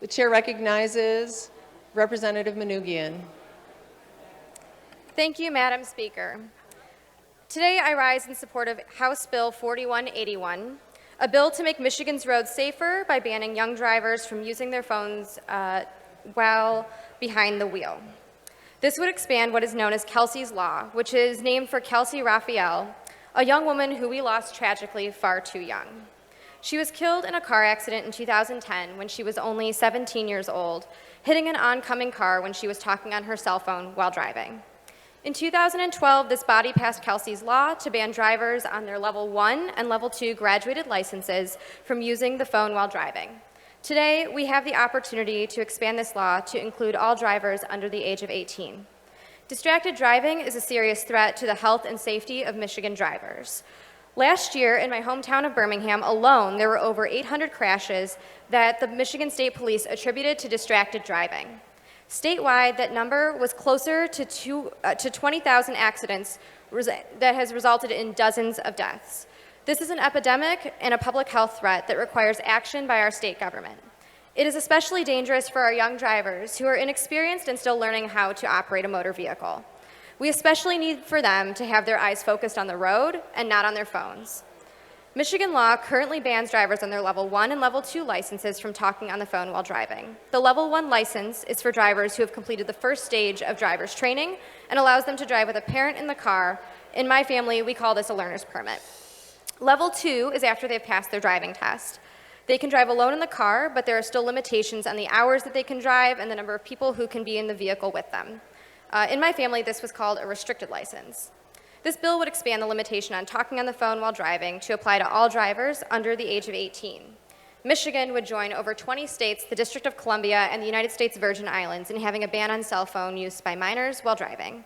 The chair recognizes Representative Manoogian. Thank you, Madam Speaker. Today I rise in support of House Bill 4181, a bill to make Michigan's roads safer by banning young drivers from using their phones while behind the wheel. This would expand what is known as Kelsey's Law, which is named for Kelsey Raphael, a young woman who we lost tragically far too young. She was killed in a car accident in 2010 when she was only 17 years old, hitting an oncoming car when she was talking on her cell phone while driving. In 2012, this body passed Kelsey's Law to ban drivers on their Level 1 and Level 2 graduated licenses from using the phone while driving. Today, we have the opportunity to expand this law to include all drivers under the age of 18. Distracted driving is a serious threat to the health and safety of Michigan drivers. Last year, in my hometown of Birmingham alone, there were over 800 crashes that the Michigan State Police attributed to distracted driving. Statewide, that number was closer to 20,000 accidents that has resulted in dozens of deaths. This is an epidemic and a public health threat that requires action by our state government. It is especially dangerous for our young drivers who are inexperienced and still learning how to operate a motor vehicle. We especially need for them to have their eyes focused on the road and not on their phones. Michigan law currently bans drivers on their Level 1 and Level 2 licenses from talking on the phone while driving. The Level 1 license is for drivers who have completed the first stage of driver's training and allows them to drive with a parent in the car. In my family, we call this a learner's permit. Level 2 is after they've passed their driving test. They can drive alone in the car, but there are still limitations on the hours that they can drive and the number of people who can be in the vehicle with them. In my family, this was called a restricted license. This bill would expand the limitation on talking on the phone while driving to apply to all drivers under the age of 18. Michigan would join over 20 states, the District of Columbia, and the United States Virgin Islands in having a ban on cell phone use by minors while driving.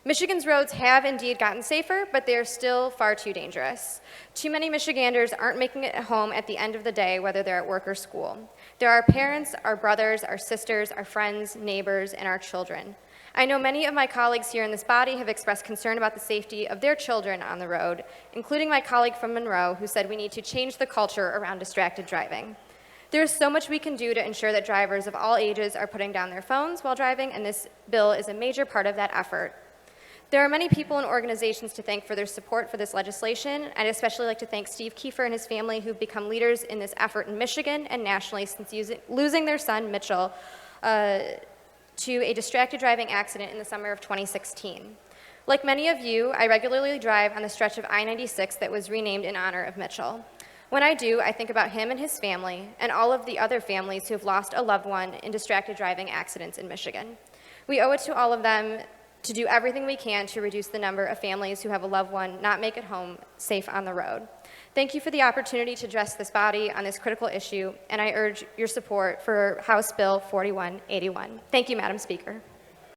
Michigan's roads have indeed gotten safer, but they are still far too dangerous. Too many Michiganders aren't making it home at the end of the day, whether they're at work or school. There are parents, our brothers, our sisters, our friends, neighbors, and our children. I know many of my colleagues here in this body have expressed concern about the safety of their children on the road, including my colleague from Monroe, who said we need to change the culture around distracted driving. There is so much we can do to ensure that drivers of all ages are putting down their phones while driving, and this bill is a major part of that effort. There are many people and organizations to thank for their support for this legislation. I'd especially like to thank Steve Kiefer and his family, who've become leaders in this effort in Michigan and nationally since losing their son, Mitchell, to a distracted driving accident in the summer of 2016. Like many of you, I regularly drive on the stretch of I-96 that was renamed in honor of Mitchell. When I do, I think about him and his family and all of the other families who have lost a loved one in distracted driving accidents in Michigan. We owe it to all of them to do everything we can to reduce the number of families who have a loved one not make it home safe on the road. Thank you for the opportunity to address this body on this critical issue, and I urge your support for House Bill 4181. Thank you, Madam Speaker.